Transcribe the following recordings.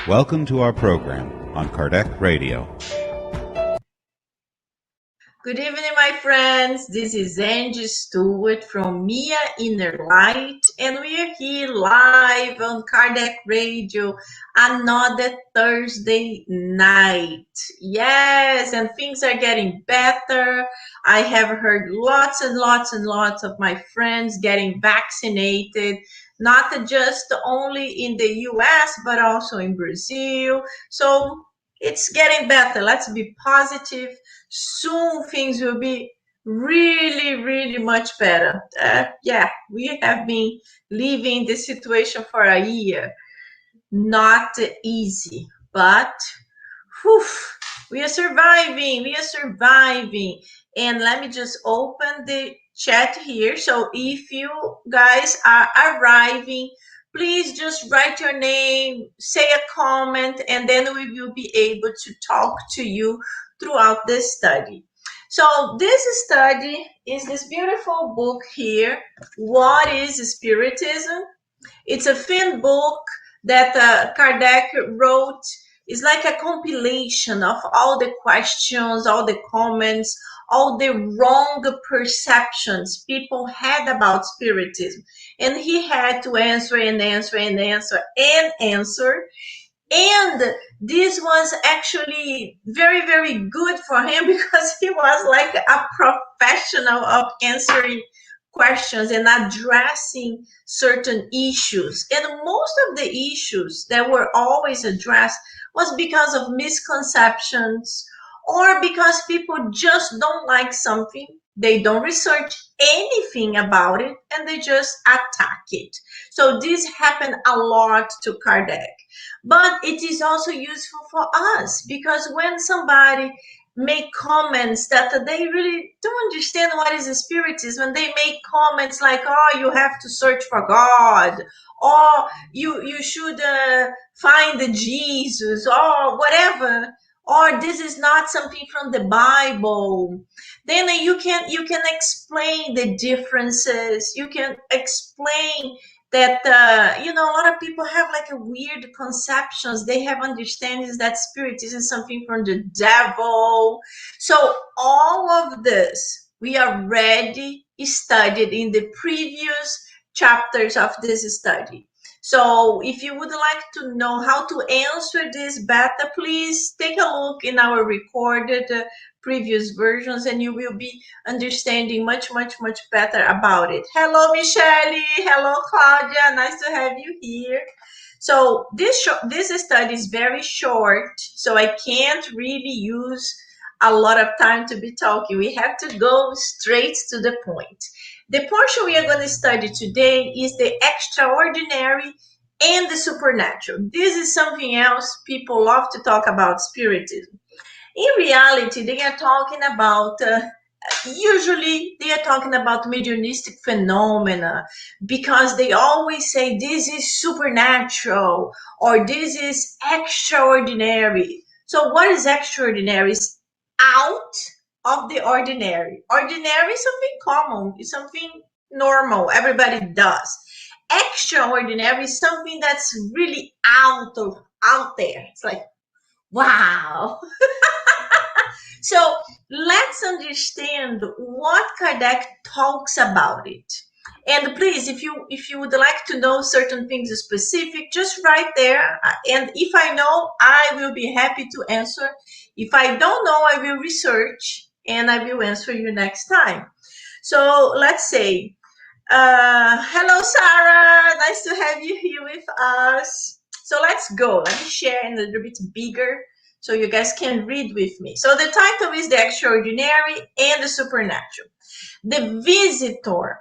Welcome to our program on Kardec Radio. Good evening, my friends. This is Angy Stewart from InnerLight, and we are here live on Kardec Radio another Thursday night. Yes, and things are getting better. I have heard lots and lots and lots of my friends getting vaccinated, not just only in the US, but also in Brazil. So it's getting better. Let's be positive. Soon things will be really, really much better. Yeah, we have been living this situation for a year. Not easy, but whew, we are surviving. We are surviving. And let me just open the chat here. So if you guys are arriving, please just write your name, say a comment, and then we will be able to talk to you throughout this study. So this study is this beautiful book here, What is Spiritism? It's a thin book that Kardec wrote. It's like a compilation of all the questions, all the comments, all the wrong perceptions people had about Spiritism. And he had to answer and answer and answer and answer. And this was actually very, very good for him because he was like a professional of answering questions and addressing certain issues. And most of the issues that were always addressed was because of misconceptions or because people just don't like something. They don't research anything about it and they just attack it. So this happened a lot to Kardec. But it is also useful for us because when somebody make comments that they really don't understand what is spiritism, and they make comments like, oh, you have to search for God, or you should find the Jesus, or whatever, or this is not something from the Bible, then you can explain the differences. You can explain that a lot of people have like a weird conceptions. They have understandings that spiritism is something from the devil. So all of this we already studied in the previous chapters of this study. So if you would like to know how to answer this better, please take a look in our recorded previous versions and you will be understanding much, much, much better about it. Hello, Michelle. Hello, Claudia. Nice to have you here. So this study is very short, so I can't really use a lot of time to be talking. We have to go straight to the point. The portion we are going to study today is the extraordinary and the supernatural. This is something else people love to talk about spiritism. In reality, they are talking about, usually they are talking about mediumistic phenomena because they always say this is supernatural or this is extraordinary. So what is extraordinary? It's out of the ordinary. Ordinary is something common, it's something normal, everybody does. Extraordinary is something that's really out there. It's like, wow. So let's understand what Kardec talks about it. And please, if you would like to know certain things specific, just write there. And if I know, I will be happy to answer. If I don't know, I will research and I will answer you next time. So let's say, hello, Sarah. Nice to have you here with us. So let's go. Let me share in a little bit bigger so you guys can read with me. So the title is The Extraordinary and the Supernatural. The visitor.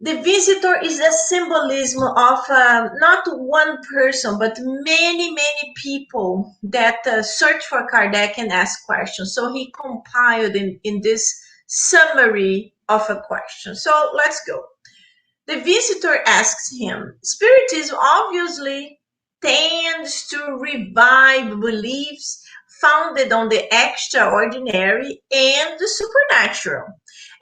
The visitor is a symbolism of not one person, but many, many people that search for Kardec and ask questions. So he compiled in this summary of a question. So let's go. The visitor asks him, Spiritism obviously tends to revive beliefs founded on the extraordinary and the supernatural.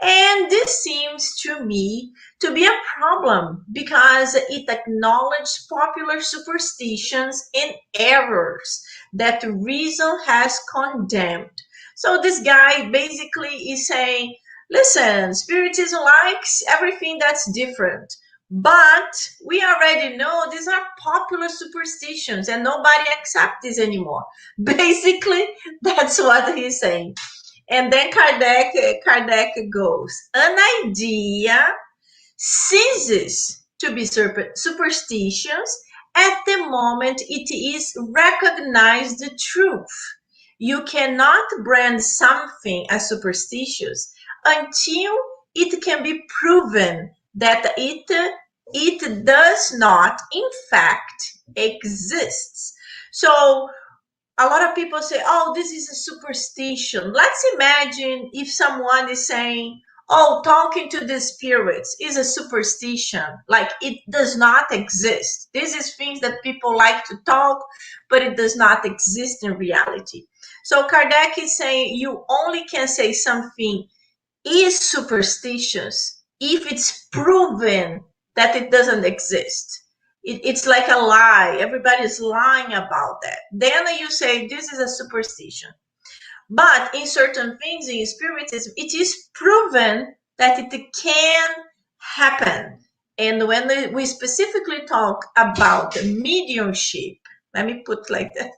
And this seems to me to be a problem because it acknowledges popular superstitions and errors that reason has condemned. So this guy basically is saying, listen, Spiritism likes everything that's different. But we already know these are popular superstitions and nobody accepts this anymore. Basically, that's what he's saying. And then Kardec goes, an idea ceases to be superstitious at the moment it is recognized the truth. You cannot brand something as superstitious until it can be proven that it does not, in fact, exists. So a lot of people say, oh, this is a superstition. Let's imagine if someone is saying, oh, talking to the spirits is a superstition, like it does not exist. This is things that people like to talk, but it does not exist in reality. So Kardec is saying you only can say something is superstitious if it's proven that it doesn't exist. It's like a lie. Everybody's lying about that. Then you say this is a superstition. But in certain things in Spiritism, it is proven that it can happen. And when we specifically talk about mediumship, let me put like that.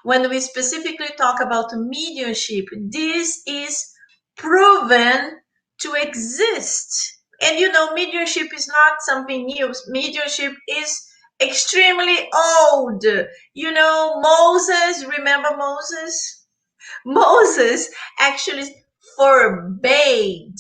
When we specifically talk about mediumship, this is proven to exist. And you know, mediumship is not something new. Mediumship is extremely old. You know, Moses, remember Moses? Moses actually forbade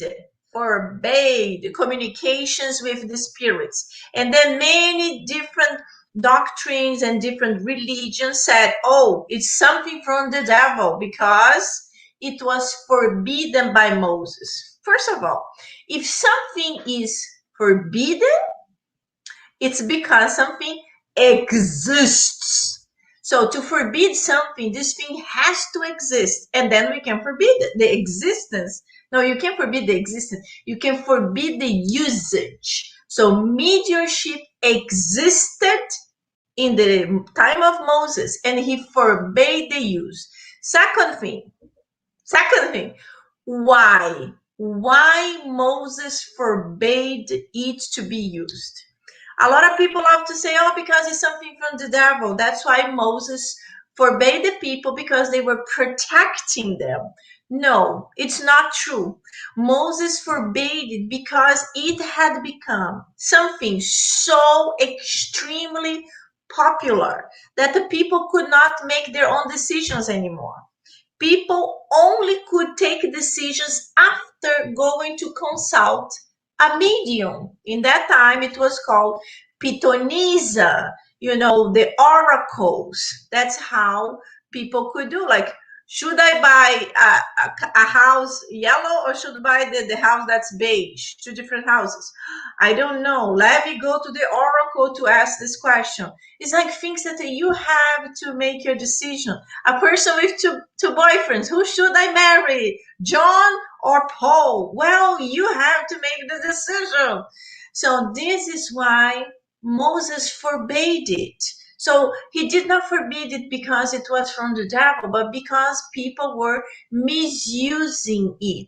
communications with the spirits. And then many different doctrines and different religions said, oh, it's something from the devil because it was forbidden by Moses. First of all, if something is forbidden, it's because something exists. So to forbid something, this thing has to exist, and then we can forbid the existence. No, you can't forbid the existence. You can forbid the usage. So mediumship existed in the time of Moses, and he forbade the use. Second thing, why? Why Moses forbade it to be used? A lot of people love to say, oh, because it's something from the devil. That's why Moses forbade the people, because they were protecting them. No, it's not true. Moses forbade it because it had become something so extremely popular that the people could not make their own decisions anymore. People only could take decisions after going to consult a medium. In that time, it was called Pitonisa, you know, the oracles. That's how people could do. Like, should I buy a house yellow or should I buy the house that's beige? Two different houses. I don't know. Let me go to the oracle to ask this question. It's like things that you have to make your decision. A person with two boyfriends. Who should I marry? John or Paul? Well, you have to make the decision. So this is why Moses forbade it. So he did not forbid it because it was from the devil, but because people were misusing it.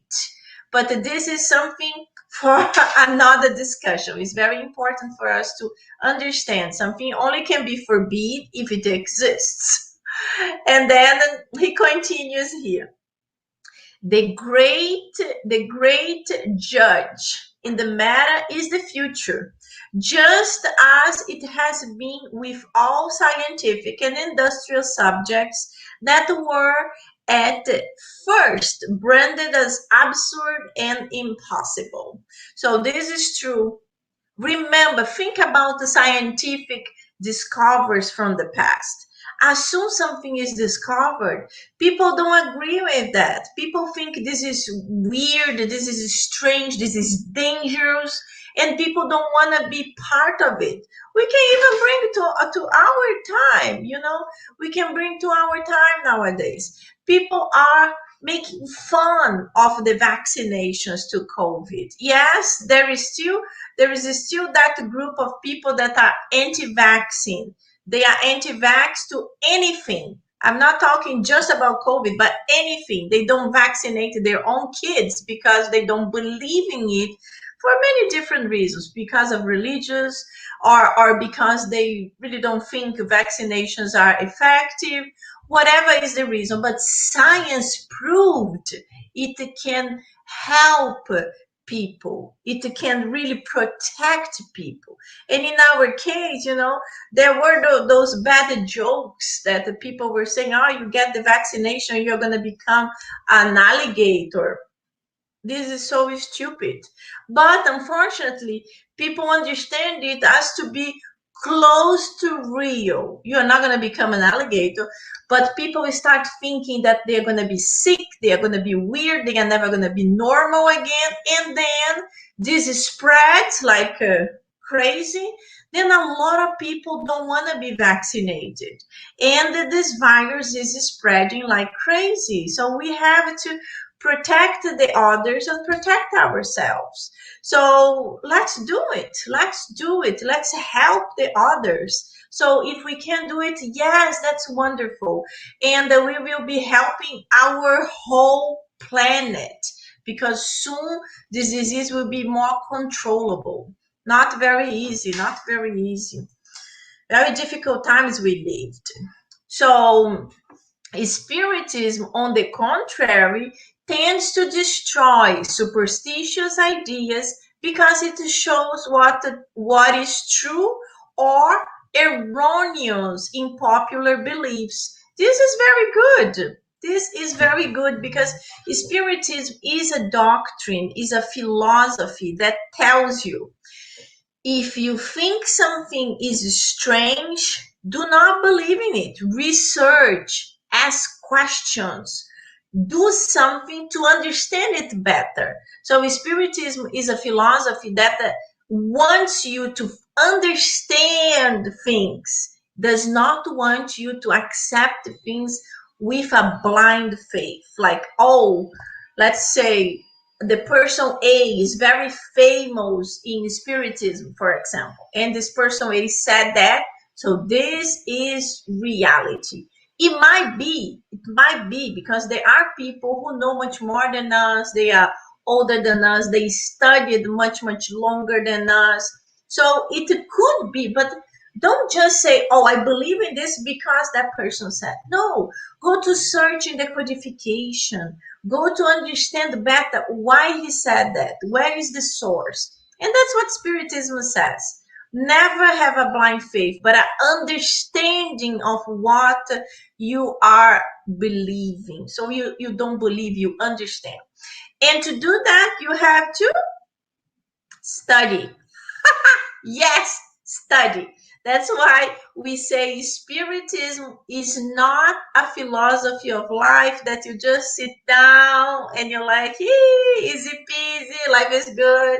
But this is something for another discussion. It's very important for us to understand something only can be forbid if it exists. And then he continues here. The great judge in the matter is the future, just as it has been with all scientific and industrial subjects that were at first branded as absurd and impossible. So this is true. Remember, think about the scientific discoveries from the past. As soon as something is discovered, people don't agree with that. People think this is weird, this is strange, this is dangerous, and people don't want to be part of it. We can even bring it to our time, you know. We can bring to our time nowadays. People are making fun of the vaccinations to COVID. Yes, there is still that group of people that are anti-vaccine. They are anti-vax to anything. I'm not talking just about COVID, but anything. They don't vaccinate their own kids because they don't believe in it for many different reasons, because of religious, or because they really don't think vaccinations are effective, whatever is the reason. But science proved it can help people. It can really protect people. And in our case, there were those bad jokes that the people were saying, oh, you get the vaccination, you're going to become an alligator. This is so stupid. But unfortunately, people understand it as to be close to real. You're not going to become an alligator, but people start thinking that they're going to be sick, they are going to be weird, they are never going to be normal again. And then this spreads like crazy. Then a lot of people don't want to be vaccinated. And this virus is spreading like crazy. So we have to protect the others and protect ourselves. So let's do it. Let's do it. Let's help the others. So if we can do it, yes, that's wonderful. And we will be helping our whole planet, because soon this disease will be more controllable. Not very easy, not very easy. Very difficult times we lived. So Spiritism, on the contrary, tends to destroy superstitious ideas because it shows what is true or erroneous in popular beliefs. This is very good. This is very good, because Spiritism is a doctrine, is a philosophy that tells you, if you think something is strange, do not believe in it. Research, ask questions, do something to understand it better. So Spiritism is a philosophy that wants you to understand things, does not want you to accept things with a blind faith. Like, oh, let's say the person A is very famous in Spiritism, for example, and this person A said that, so this is reality. It might be because there are people who know much more than us, they are older than us, they studied much longer than us. So it could be, but don't just say, oh, I believe in this because that person said. No, go to search in the codification, go to understand better why he said that, where is the source. And that's what Spiritism says. Never have a blind faith, but an understanding of what you are believing. So you don't believe, you understand. And to do that, you have to study. Yes, study. That's why we say Spiritism is not a philosophy of life that you just sit down and you're like, easy peasy, life is good.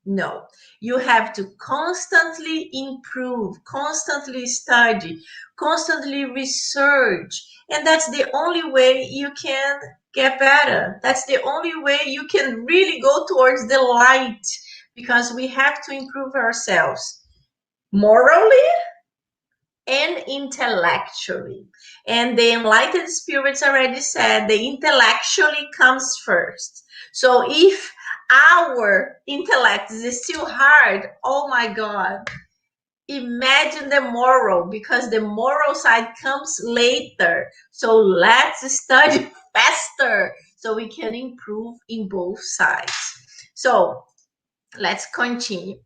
No, you have to constantly improve, constantly study, constantly research. And that's the only way you can get better. That's the only way you can really go towards the light, because we have to improve ourselves morally and intellectually. And the enlightened spirits already said the intellectually comes first. So if our intellect is still hard, oh my God, imagine the moral, because the moral side comes later. So let's study faster so we can improve in both sides. So let's continue.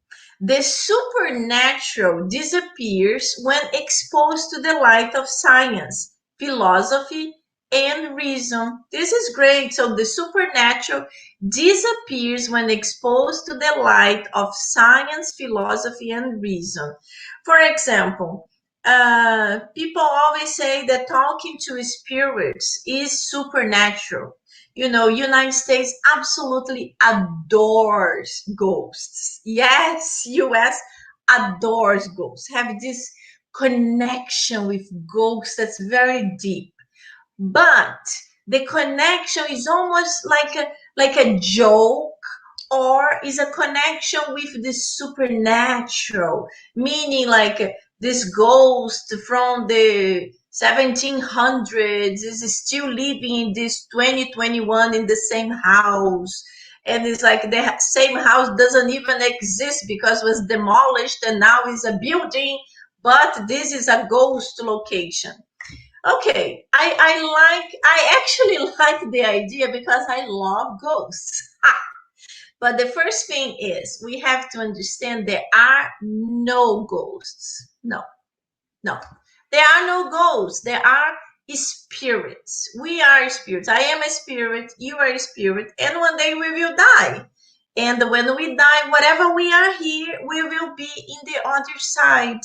The supernatural disappears when exposed to the light of science, philosophy, and reason. This is great. So the supernatural disappears when exposed to the light of science, philosophy, and reason. For example, people always say that talking to spirits is supernatural. United States absolutely adores ghosts. Yes, US adores ghosts, have this connection with ghosts that's very deep. But the connection is almost like a joke, or is a connection with the supernatural, meaning like this ghost from the 1700s is still living in this 2021 in the same house, and it's like the same house doesn't even exist because it was demolished and now is a building, but this is a ghost location. Okay, I actually like the idea because I love ghosts. But the first thing is we have to understand there are no ghosts. No, no. There are no ghosts. There are spirits. We are spirits. I am a spirit. You are a spirit. And one day we will die. And when we die, whatever we are here, we will be in the other side.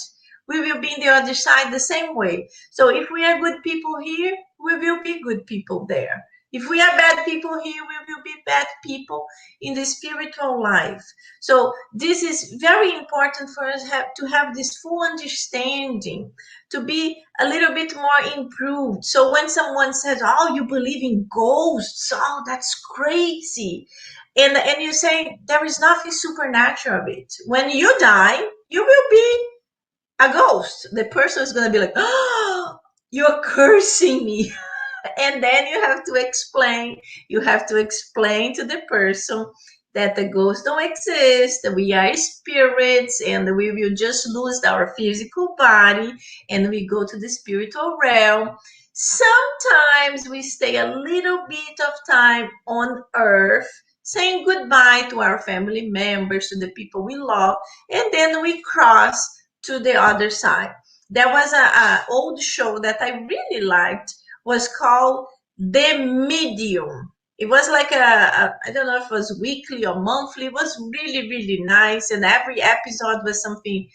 We will be in the other side the same way. So if we are good people here, we will be good people there. If we are bad people here, we will be bad people in the spiritual life. So this is very important for us to have this full understanding, to be a little bit more improved. So when someone says, oh, you believe in ghosts, oh, that's crazy. And you say, there is nothing supernatural of it. When you die, you will be a ghost. The person is going to be like, oh, you're cursing me. And then you have to explain to the person that the ghosts don't exist, that we are spirits, and we will just lose our physical body and we go to the spiritual realm. Sometimes we stay a little bit of time on earth saying goodbye to our family members, to the people we love, and then we cross to the other side. There was a old show that I really liked, was called The Medium. It was like I don't know if it was weekly or monthly. It was really, really nice. And every episode was something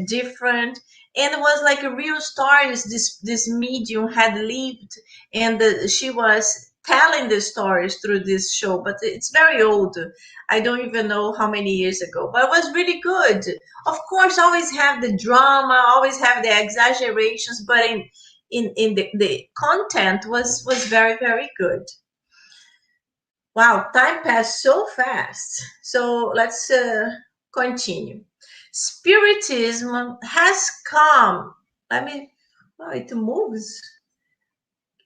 different. And it was like a real story. This medium had lived, and she was telling the stories through this show, but it's very old. I don't even know how many years ago, but it was really good. Of course, always have the drama, always have the exaggerations, but in the content was very, very good. Wow, time passed so fast. So let's continue. Spiritism has come. It moves.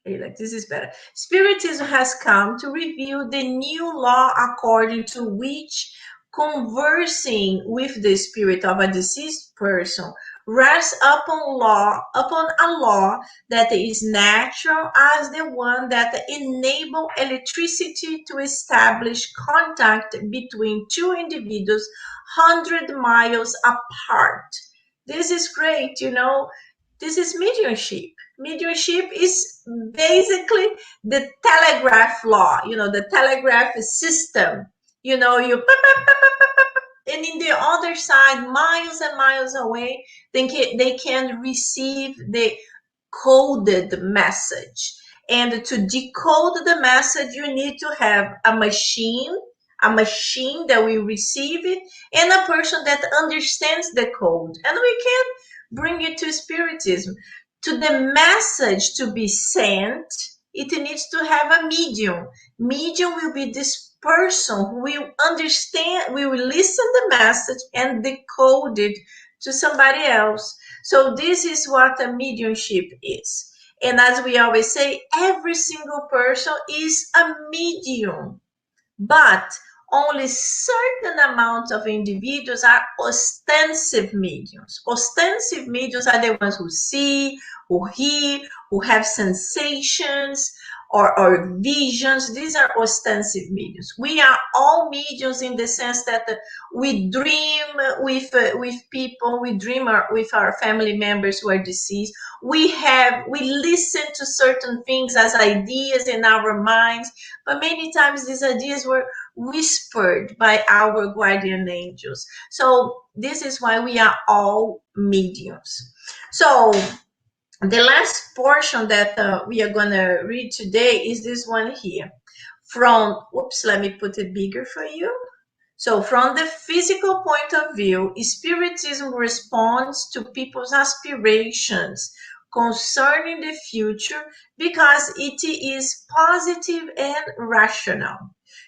Okay, like this is better. Spiritism has come to reveal the new law according to which conversing with the spirit of a deceased person rests upon a law that is natural as the one that enable electricity to establish contact between two individuals 100 miles apart. This is great, this is mediumship. Mediumship is basically the telegraph law, the telegraph system. You and in the other side, miles and miles away, they can receive the coded message. And to decode the message, you need to have a machine that will receive it, and a person that understands the code. And we can bring it to spiritism. To the message to be sent, it needs to have a medium. Medium will be this person who will understand, we will listen the message and decode it to somebody else. So this is what a mediumship is. And as we always say, every single person is a medium, but only certain amount of individuals are ostensive mediums. Ostensive mediums are the ones who see, who hear, who have sensations or visions. These are ostensive mediums. We are all mediums in the sense that we dream with people, we dream with our family members who are deceased. We listen to certain things as ideas in our minds, but many times these ideas were whispered by our guardian angels. So this is why we are all mediums. So the last portion that we are going to read today is this one here. Let me put it bigger for you. So from the physical point of view, spiritism responds to people's aspirations concerning the future because it is positive and rational.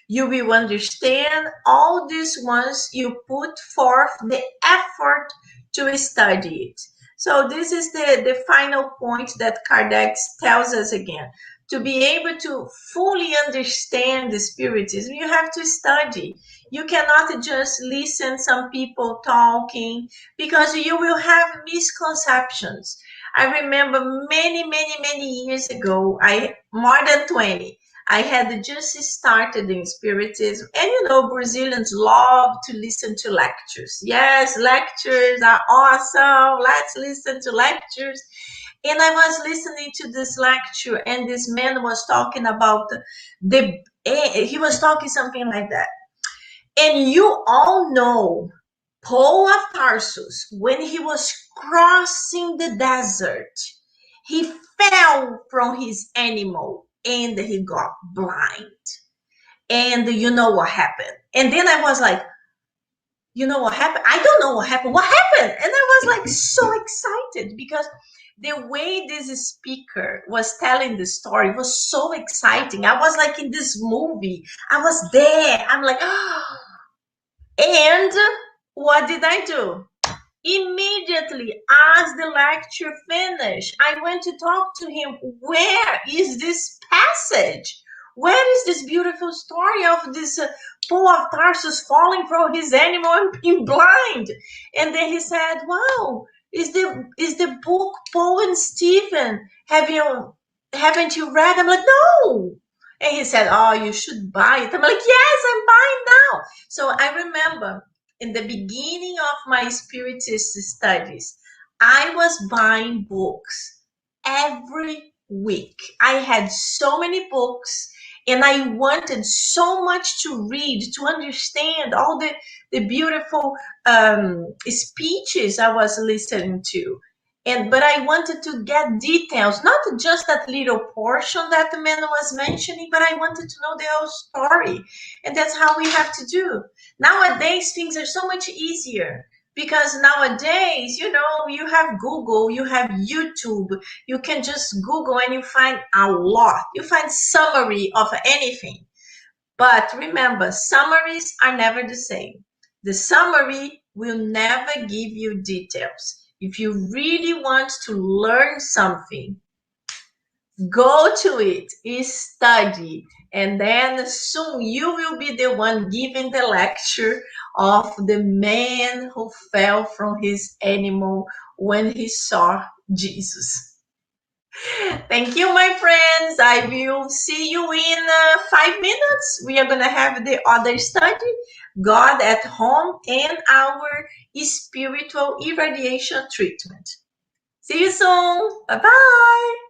You will understand all this once you put forth the effort to study it. So this is the final point that Kardec tells us again. To be able to fully understand the Spiritism, you have to study. You cannot just listen some people talking because you will have misconceptions. I remember many years ago, more than 20, I had just started in Spiritism. And you know, Brazilians love to listen to lectures. Yes, lectures are awesome. Let's listen to lectures. And I was listening to this lecture, and this man was talking about he was talking something like that. And you all know Paul of Tarsus, when he was crossing the desert, he fell from his animal and he got blind. And you know what happened? And then I was like, you know what happened? I don't know what happened. What happened? And I was like so excited because the way this speaker was telling the story was so exciting. I was like in this movie. I was there. I'm like, oh. And what did I do? Immediately, as the lecture finished, I went to talk to him. Where is this passage? Where is this beautiful story of this Paul of Tarsus falling from his animal and being blind? And then he said, wow, is the book Paul and Stephen? Haven't you read? I'm like, no. And he said, oh, you should buy it. I'm like, yes, I'm buying now. So I remember in the beginning of my spiritist studies, I was buying books every week. I had so many books and I wanted so much to read, to understand all the beautiful speeches I was listening to. But I wanted to get details, not just that little portion that the man was mentioning, but I wanted to know the whole story. And that's how we have to do. Nowadays, things are so much easier because nowadays, you know, you have Google, you have YouTube, you can just Google and you find a lot. You find summary of anything. But remember, summaries are never the same. The summary will never give you details. If you really want to learn something, go to it, study, and then soon you will be the one giving the lecture of the man who fell from his animal when he saw Jesus. Thank you, my friends. I will see you in 5 minutes. We are going to have the other study, God at Home, and our spiritual irradiation treatment. See you soon. Bye-bye.